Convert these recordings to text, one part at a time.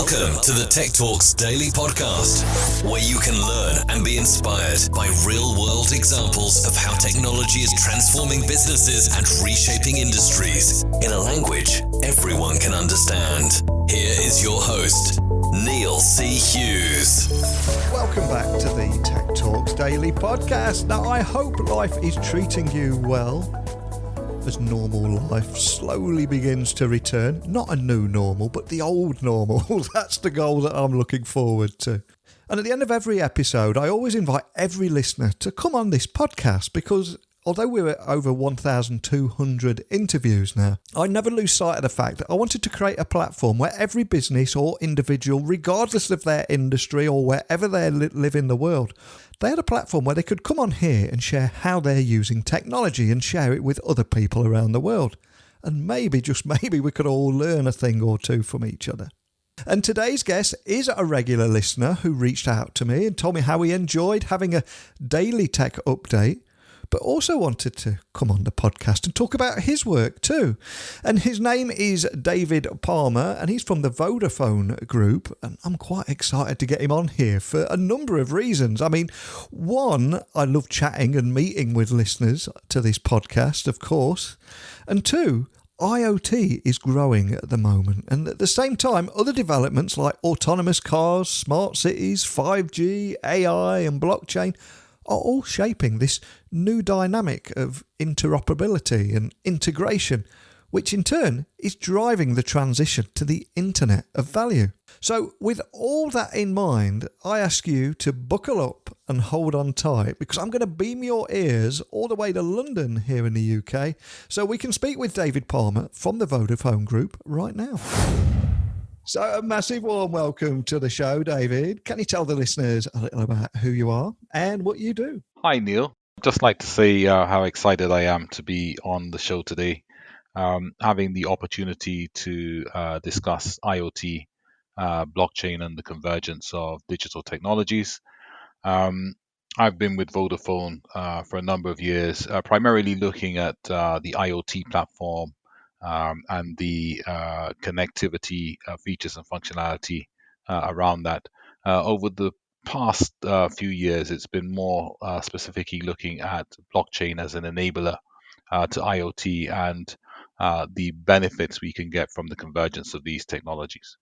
Welcome to the Tech Talks Daily Podcast, where you can learn and be inspired by real-world examples of how technology is transforming businesses and reshaping industries in a language everyone can understand. Here is your host, Neil C. Hughes. Welcome back to the Tech Talks Daily Podcast. Now, I hope life is treating you well as normal life slowly begins to return. Not a new normal, but the old normal. That's the goal that I'm looking forward to. And at the end of every episode, I always invite every listener to come on this podcast because although we're at over 1,200 interviews now, I never lose sight of the fact that I wanted to create a platform where every business or individual, regardless of their industry or wherever they live in the world, they had a platform where they could come on here and share how they're using technology and share it with other people around the world. And maybe, just maybe, we could all learn a thing or two from each other. And today's guest is a regular listener who reached out to me and told me how he enjoyed having a daily tech update, but also wanted to come on the podcast and talk about his work too. And his name is David Palmer, and he's from the Vodafone group. And I'm quite excited to get him on here for a number of reasons. I mean, one, I love chatting and meeting with listeners to this podcast, of course. And two, IoT is growing at the moment. And at the same time, other developments like autonomous cars, smart cities, 5G, AI and blockchain are all shaping this new dynamic of interoperability and integration, which in turn is driving the transition to the Internet of Value. So with all that in mind, I ask you to buckle up and hold on tight because I'm going to beam your ears all the way to London here in the UK so we can speak with David Palmer from the Vodafone Group right now. So a massive warm welcome to the show, David. Can you tell the listeners a little about who you are and what you do? Hi, Neil. I'd just like to say how excited I am to be on the show today, having the opportunity to discuss IoT, blockchain, and the convergence of digital technologies. I've been with Vodafone for a number of years, primarily looking at the IoT platform and the connectivity features and functionality around that. Over the past few years, it's been more specifically looking at blockchain as an enabler to IoT and the benefits we can get from the convergence of these technologies.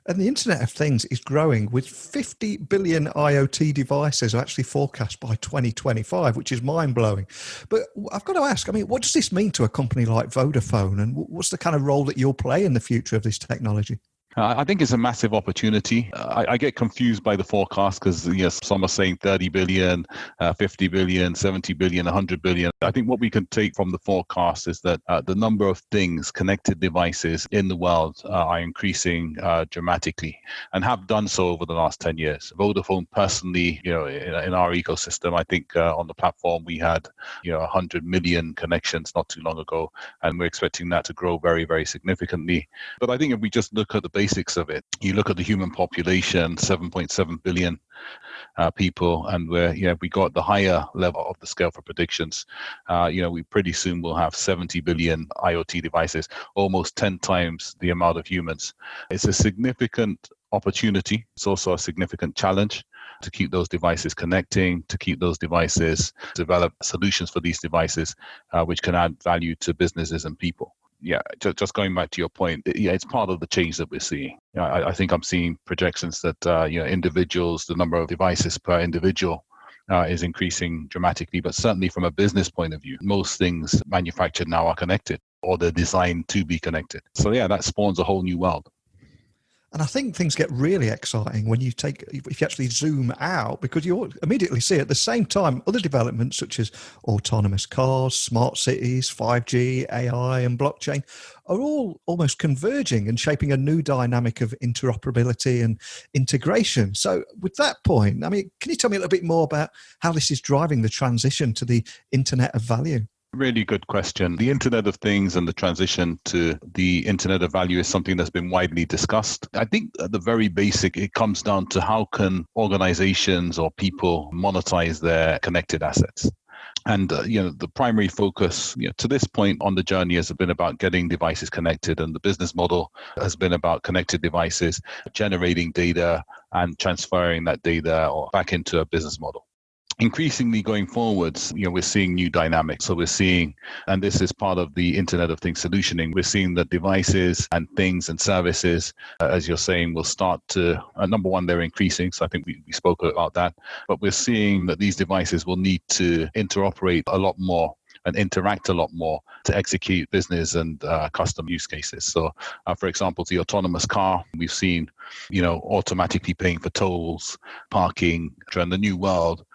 And the Internet of Things is growing with 50 billion IoT devices actually forecast by 2025, which is mind-blowing. But I've got to ask, I mean, what does this mean to a company like Vodafone? And what's the kind of role that you'll play in the future of this technology? I think it's a massive opportunity. I get confused by the forecast because yes, some are saying 30 billion, 50 billion, 70 billion, 100 billion. I think what we can take from the forecast is that the number of things, connected devices in the world are increasing dramatically and have done so over the last 10 years. Vodafone personally, in our ecosystem, I think on the platform we had 100 million connections not too long ago, and we're expecting that to grow very, very significantly. But I think if we just look at the basics of it, you look at the human population, 7.7 billion people, and we got the higher level of the scale for predictions. We pretty soon will have 70 billion IoT devices, almost 10 times the amount of humans. It's a significant opportunity. It's also a significant challenge to keep those devices connecting, to keep those devices, develop solutions for these devices, which can add value to businesses and people. Yeah, just going back to your point, it's part of the change that we're seeing. I think I'm seeing projections that individuals, the number of devices per individual is increasing dramatically. But certainly from a business point of view, most things manufactured now are connected or they're designed to be connected. So yeah, that spawns a whole new world. And I think things get really exciting when if you actually zoom out, because you immediately see at the same time other developments such as autonomous cars, smart cities, 5G, AI and blockchain are all almost converging and shaping a new dynamic of interoperability and integration. So with that point, I mean, can you tell me a little bit more about how this is driving the transition to the Internet of Value? Really good question. The Internet of Things and the transition to the Internet of Value is something that's been widely discussed. I think at the very basic, it comes down to how can organizations or people monetize their connected assets. And the primary focus to this point on the journey has been about getting devices connected, and the business model has been about connected devices, generating data and transferring that data or back into a business model. Increasingly going forwards, we're seeing new dynamics. So we're seeing, and this is part of the Internet of Things solutioning, we're seeing that devices and things and services, as you're saying, will start to, number one, they're increasing. So I think we spoke about that. But we're seeing that these devices will need to interoperate a lot more and interact a lot more to execute business and custom use cases. So, for example, the autonomous car, we've seen, automatically paying for tolls, parking, and the new world,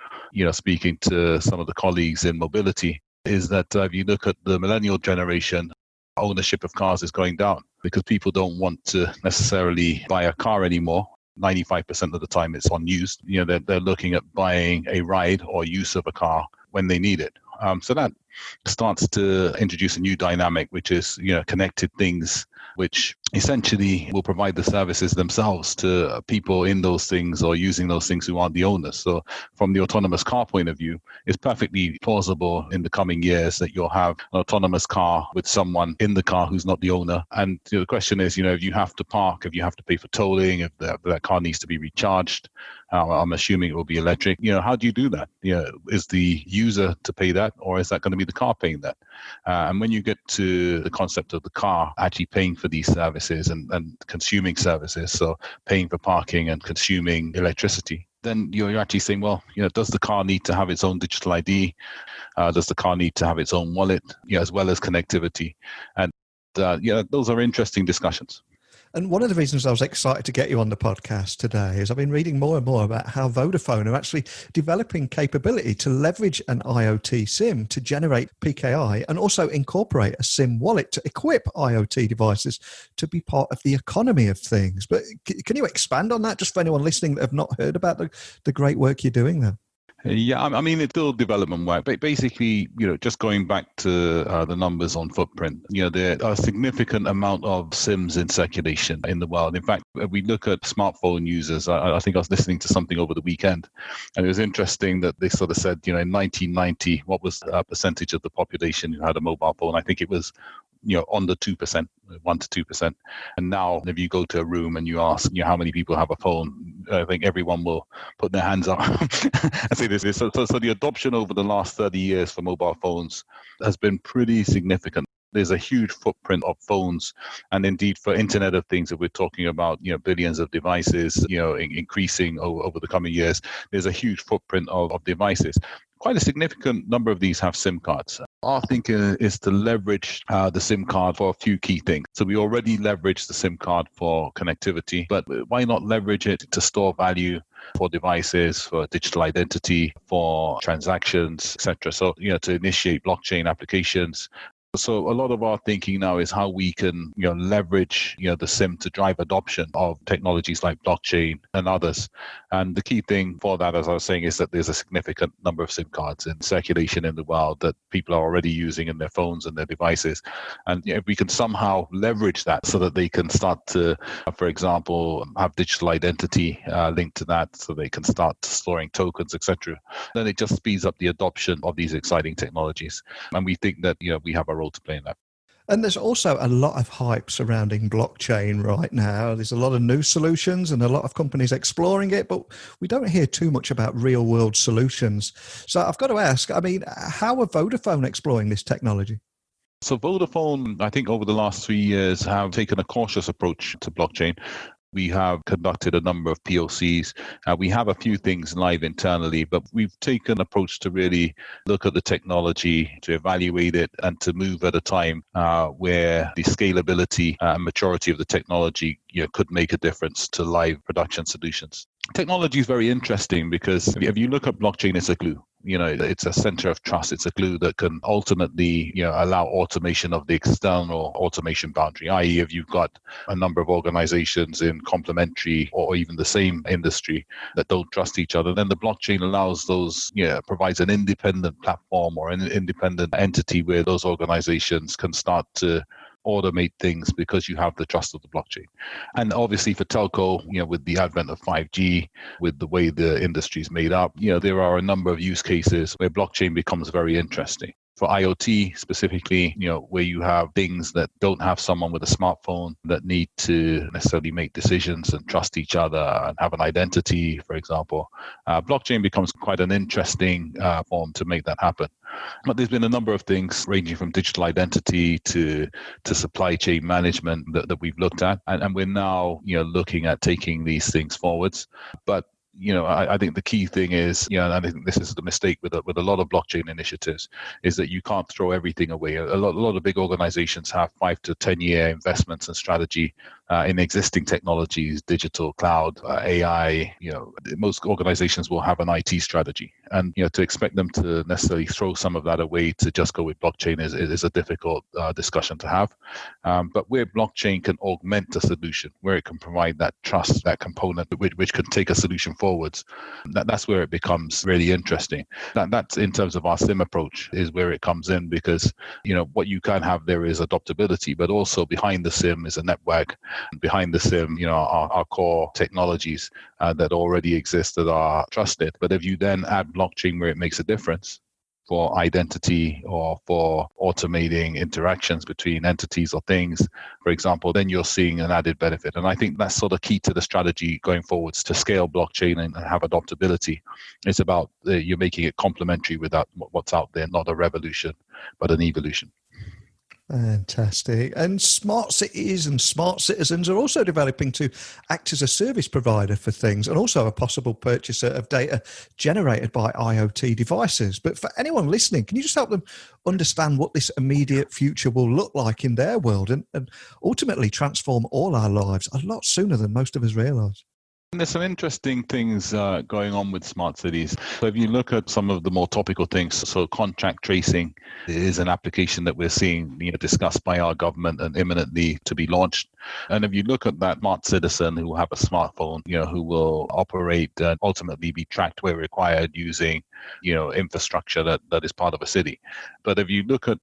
speaking to some of the colleagues in mobility, is that if you look at the millennial generation, ownership of cars is going down because people don't want to necessarily buy a car anymore. 95% of the time it's unused. They're looking at buying a ride or use of a car when they need it. So that starts to introduce a new dynamic, which is, connected things, which essentially will provide the services themselves to people in those things or using those things who aren't the owners. So from the autonomous car point of view, it's perfectly plausible in the coming years that you'll have an autonomous car with someone in the car who's not the owner. And the question is, if you have to park, if you have to pay for tolling, if that car needs to be recharged, I'm assuming it will be electric. How do you do that? Is the user to pay that, or is that going to be the car paying that? And when you get to the concept of the car actually paying for these services and consuming services, so paying for parking and consuming electricity, then you're actually saying, well, does the car need to have its own digital ID? Does the car need to have its own wallet, as well as connectivity? And those are interesting discussions. And one of the reasons I was excited to get you on the podcast today is I've been reading more and more about how Vodafone are actually developing capability to leverage an IoT SIM to generate PKI and also incorporate a SIM wallet to equip IoT devices to be part of the economy of things. But can you expand on that just for anyone listening that have not heard about the great work you're doing there? Yeah, I mean, it's still development work, but basically, just going back to the numbers on footprint, there are a significant amount of SIMs in circulation in the world. In fact, if we look at smartphone users, I think I was listening to something over the weekend, and it was interesting that they sort of said, in 1990, what was the percentage of the population who had a mobile phone? I think it was under 2%, 1 to 2%. And now if you go to a room and you ask, how many people have a phone, I think everyone will put their hands up and say this. So the adoption over the last 30 years for mobile phones has been pretty significant. There's a huge footprint of phones, and indeed for Internet of Things, if we're talking about billions of devices, increasing over the coming years, there's a huge footprint of devices. Quite a significant number of these have SIM cards. Our thinking is to leverage the SIM card for a few key things. So we already leverage the SIM card for connectivity, but why not leverage it to store value for devices, for digital identity, for transactions, etc. So, to initiate blockchain applications. So a lot of our thinking now is how we can, leverage, the SIM to drive adoption of technologies like blockchain and others. And the key thing for that, as I was saying, is that there's a significant number of SIM cards in circulation in the world that people are already using in their phones and their devices. And if we can somehow leverage that so that they can start to, for example, have digital identity linked to that, so they can start storing tokens, etc., then it just speeds up the adoption of these exciting technologies. And we think that, we have a role to play in that. And there's also a lot of hype surrounding blockchain right now. There's a lot of new solutions and a lot of companies exploring it, but we don't hear too much about real world solutions. So I've got to ask, how are Vodafone exploring this technology? So Vodafone, I think over the last 3 years, have taken a cautious approach to blockchain. We have conducted a number of POCs. We have a few things live internally, but we've taken an approach to really look at the technology, to evaluate it, and to move at a time where the scalability and maturity of the technology could make a difference to live production solutions. Technology is very interesting because if you look at blockchain, it's a glue. It's a center of trust. It's a glue that can ultimately, allow automation of the external automation boundary, i.e. if you've got a number of organizations in complementary or even the same industry that don't trust each other, then the blockchain allows those, provides an independent platform or an independent entity where those organizations can start to automate things because you have the trust of the blockchain. And obviously for telco, with the advent of 5G, with the way the industry is made up, there are a number of use cases where blockchain becomes very interesting. For IoT specifically, where you have things that don't have someone with a smartphone that need to necessarily make decisions and trust each other and have an identity, for example, blockchain becomes quite an interesting form to make that happen. But there's been a number of things ranging from digital identity to supply chain management that we've looked at. And we're now, looking at taking these things forwards. But I think the key thing is, and I think this is the mistake with a lot of blockchain initiatives, is that you can't throw everything away. A lot of big organizations have 5 to 10 year investments and strategy in existing technologies, digital, cloud, AI. Most organizations will have an IT strategy, and to expect them to necessarily throw some of that away to just go with blockchain is a difficult discussion to have. But where blockchain can augment a solution, where it can provide that trust, that component which can take a solution forwards, that's where it becomes really interesting. That's in terms of our SIM approach is where it comes in, because what you can have there is adoptability, but also behind the SIM is a network. Behind the SIM, our core technologies that already exist that are trusted. But if you then add blockchain where it makes a difference for identity or for automating interactions between entities or things, for example, then you're seeing an added benefit. And I think that's sort of key to the strategy going forwards to scale blockchain and have adoptability. It's about you're making it complementary with what's out there, not a revolution, but an evolution. Fantastic. And smart cities and smart citizens are also developing to act as a service provider for things, and also a possible purchaser of data generated by IoT devices. But for anyone listening, can you just help them understand what this immediate future will look like in their world and ultimately transform all our lives a lot sooner than most of us realise? And there's some interesting things going on with smart cities. So if you look at some of the more topical things, so contract tracing is an application that we're seeing discussed by our government and imminently to be launched. And if you look at that smart citizen who will have a smartphone, who will operate and ultimately be tracked where required using, infrastructure that is part of a city. But if you look at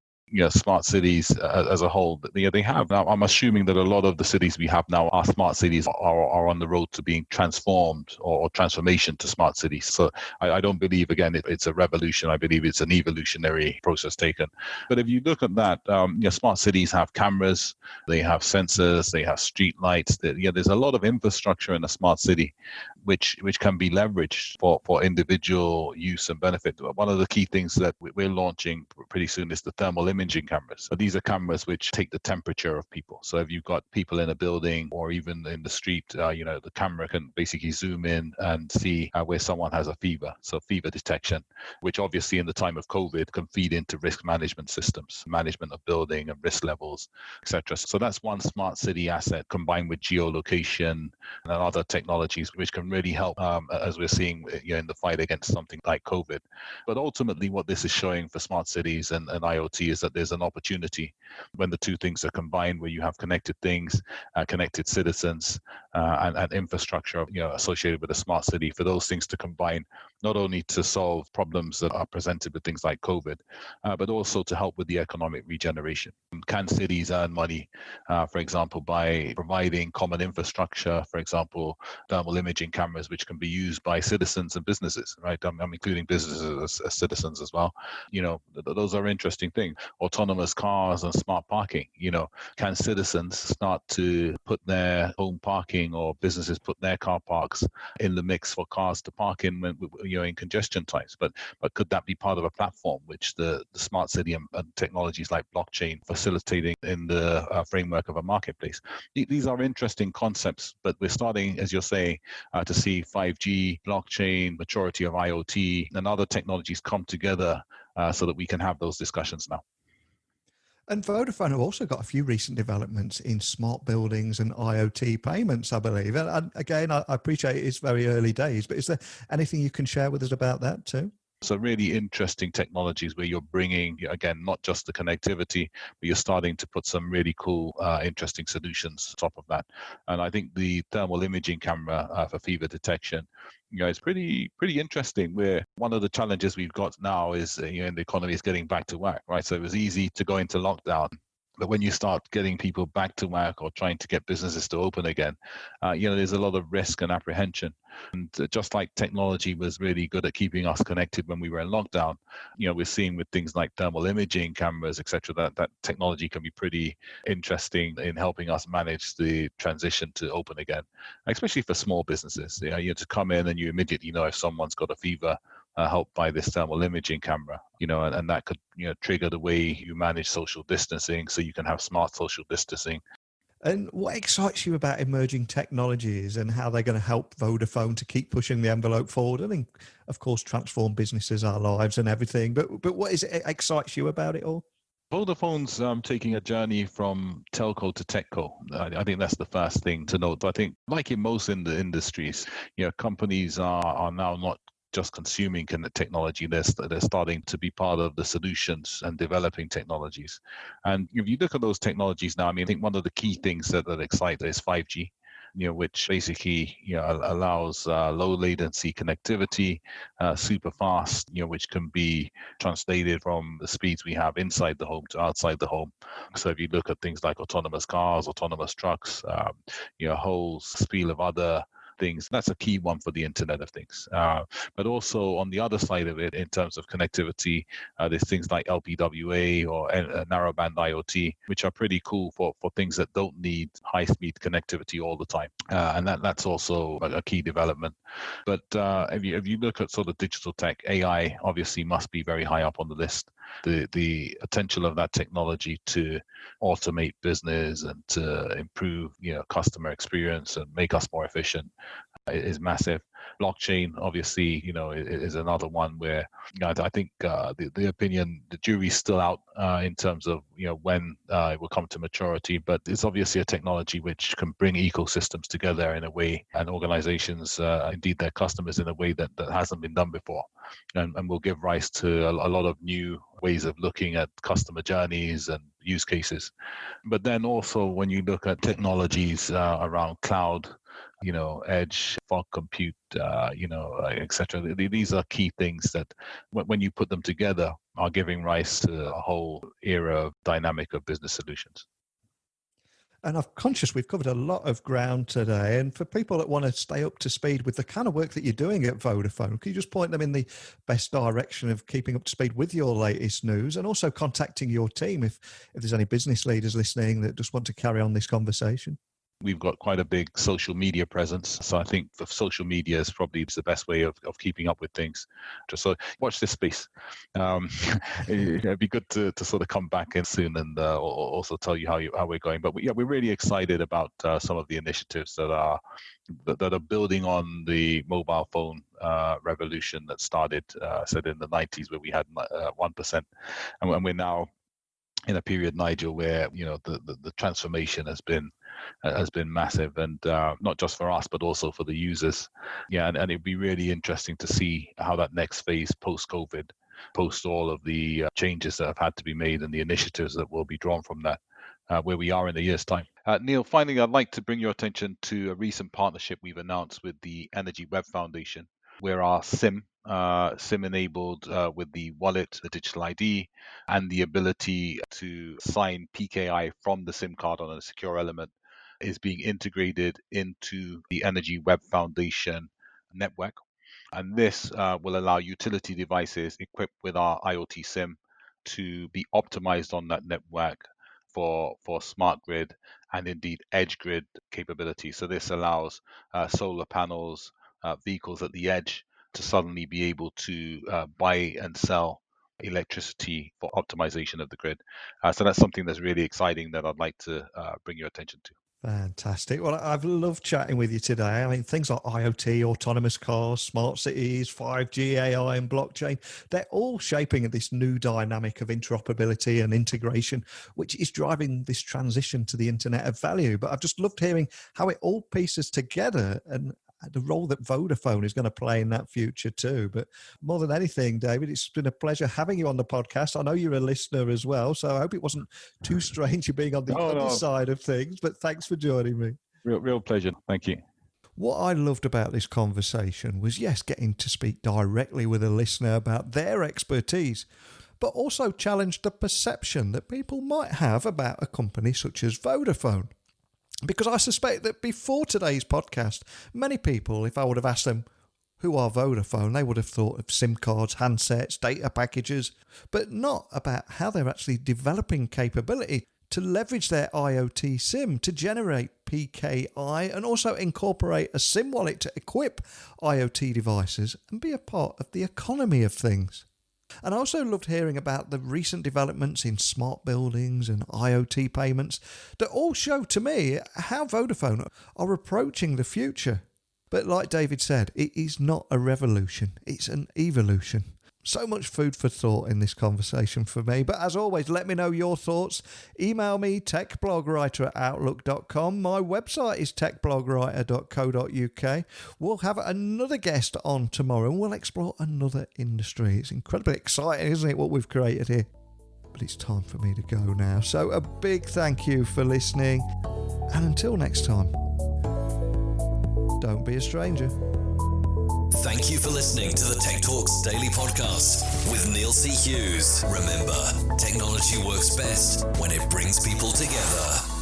smart cities as a whole, they have. Now, I'm assuming that a lot of the cities we have now are smart cities are on the road to being transformed or transformation to smart cities. So I don't believe, again, it's a revolution. I believe it's an evolutionary process taken. But if you look at that, smart cities have cameras, they have sensors, they have street lights. There's a lot of infrastructure in a smart city which can be leveraged for individual use and benefit. One of the key things that we're launching pretty soon is the thermal imaging cameras. So these are cameras which take the temperature of people. So if you've got people in a building or even in the street, the camera can basically zoom in and see where someone has a fever. So fever detection, which obviously in the time of COVID can feed into risk management systems, management of building and risk levels, etc. So that's one smart city asset combined with geolocation and other technologies which can really help as we're seeing in the fight against something like COVID. But ultimately what this is showing for smart cities and IoT is that there's an opportunity when the two things are combined, where you have connected things, connected citizens, and infrastructure associated with a smart city, for those things to combine, not only to solve problems that are presented with things like COVID, but also to help with the economic regeneration. Can cities earn money, for example, by providing common infrastructure, for example, thermal imaging cameras, which can be used by citizens and businesses, right? I'm including businesses as citizens as well. Those are interesting things. Autonomous cars and smart parking. Can citizens start to put their home parking, or businesses put their car parks in the mix for cars to park in when in congestion times? But could that be part of a platform which the smart city and technologies like blockchain facilitating in the framework of a marketplace? These are interesting concepts, but we're starting, as you're saying, to see 5G, blockchain, maturity of IoT, and other technologies come together so that we can have those discussions now. And Vodafone have also got a few recent developments in smart buildings and IoT payments, I believe. And again, I appreciate it's very early days, but is there anything you can share with us about that too? So really interesting technologies where you're bringing, again, not just the connectivity, but you're starting to put some really cool, interesting solutions on top of that. And I think the thermal imaging camera for fever detection, it's pretty interesting. Where one of the challenges we've got now is, the economy is getting back to work, right? So it was easy to go into lockdown But when you start getting people back to work or trying to get businesses to open again, there's a lot of risk and apprehension. And just like technology was really good at keeping us connected when we were in lockdown, we're seeing with things like thermal imaging cameras, etc., that technology can be pretty interesting in helping us manage the transition to open again, especially for small businesses. You to come in and you immediately know if someone's got a fever, helped by this thermal imaging camera, and that could, trigger the way you manage social distancing, so you can have smart social distancing. And what excites you about emerging technologies and how they're going to help Vodafone to keep pushing the envelope forward and, then, of course, transform businesses, our lives and everything? But what is it excites you about it all? Vodafone's taking a journey from telco to techco. I think that's the first thing to note. But I think, like in most in the industries, companies are now not just consuming technology, they're starting to be part of the solutions and developing technologies. And if you look at those technologies now, I think one of the key things that excite is 5G, which basically allows low latency connectivity, super fast, which can be translated from the speeds we have inside the home to outside the home. So if you look at things like autonomous cars, autonomous trucks, a whole spiel of other things, that's a key one for the Internet of Things. But also on the other side of it, in terms of connectivity, there's things like LPWA or narrowband IoT, which are pretty cool for things that don't need high-speed connectivity all the time. And that's also a key development. But if you look at sort of digital tech, AI obviously must be very high up on the list. The potential of that technology to automate business and to improve customer experience and make us more efficient is massive. Blockchain obviously is another one where I think the opinion, the jury's still out in terms of when it will come to maturity, but it's obviously a technology which can bring ecosystems together in a way, and organizations, indeed their customers, in a way that hasn't been done before, and will give rise to a lot of new ways of looking at customer journeys and use cases. But then also when you look at technologies around cloud, edge, fog compute, etc. These are key things that, when you put them together, are giving rise to a whole era of dynamic of business solutions. And I'm conscious we've covered a lot of ground today. And for people that want to stay up to speed with the kind of work that you're doing at Vodafone, can you just point them in the best direction of keeping up to speed with your latest news, and also contacting your team if there's any business leaders listening that just want to carry on this conversation? We've got quite a big social media presence. So I think the social media is probably the best way of keeping up with things. Just so watch this space. It'd be good to sort of come back in soon and also tell you how we're going. But we're really excited about some of the initiatives that are building on the mobile phone revolution that started said in the 90s, where we had 1%. And we're now in a period, Nigel, where the transformation has been massive, and not just for us but also for the users. And it'd be really interesting to see how that next phase post-COVID, post all of the changes that have had to be made and the initiatives that will be drawn from that, where we are in a year's time. Neil, finally, I'd like to bring your attention to a recent partnership we've announced with the Energy Web Foundation, where our SIM enabled with the wallet, the digital ID, and the ability to sign PKI from the SIM card on a secure element is being integrated into the Energy Web Foundation network. And this will allow utility devices equipped with our IoT SIM to be optimized on that network for smart grid and indeed edge grid capability. So this allows solar panels, vehicles at the edge, to suddenly be able to buy and sell electricity for optimization of the grid. So that's something that's really exciting that I'd like to bring your attention to. Fantastic. Well, I've loved chatting with you today. I mean, things like IoT, autonomous cars, smart cities, 5G, AI and blockchain, they're all shaping this new dynamic of interoperability and integration, which is driving this transition to the Internet of Value. But I've just loved hearing how it all pieces together and the role that Vodafone is going to play in that future too. But more than anything, David, it's been a pleasure having you on the podcast. I know you're a listener as well, so I hope it wasn't too strange you being on the other side of things, but thanks for joining me. Real pleasure. Thank you. What I loved about this conversation was, yes, getting to speak directly with a listener about their expertise, but also challenge the perception that people might have about a company such as Vodafone. Because I suspect that before today's podcast, many people, if I would have asked them, who are Vodafone, they would have thought of SIM cards, handsets, data packages, but not about how they're actually developing capability to leverage their IoT SIM to generate PKI and also incorporate a SIM wallet to equip IoT devices and be a part of the economy of things. And I also loved hearing about the recent developments in smart buildings and IoT payments that all show to me how Vodafone are approaching the future. But like David said, it is not a revolution, it's an evolution. So much food for thought in this conversation for me. But as always, let me know your thoughts. Email me, techblogwriter@outlook.com. My website is techblogwriter.co.uk. We'll have another guest on tomorrow and we'll explore another industry. It's incredibly exciting, isn't it, what we've created here? But it's time for me to go now. So a big thank you for listening. And until next time, don't be a stranger. Thank you for listening to the Tech Talks Daily Podcast with Neil C. Hughes. Remember, technology works best when it brings people together.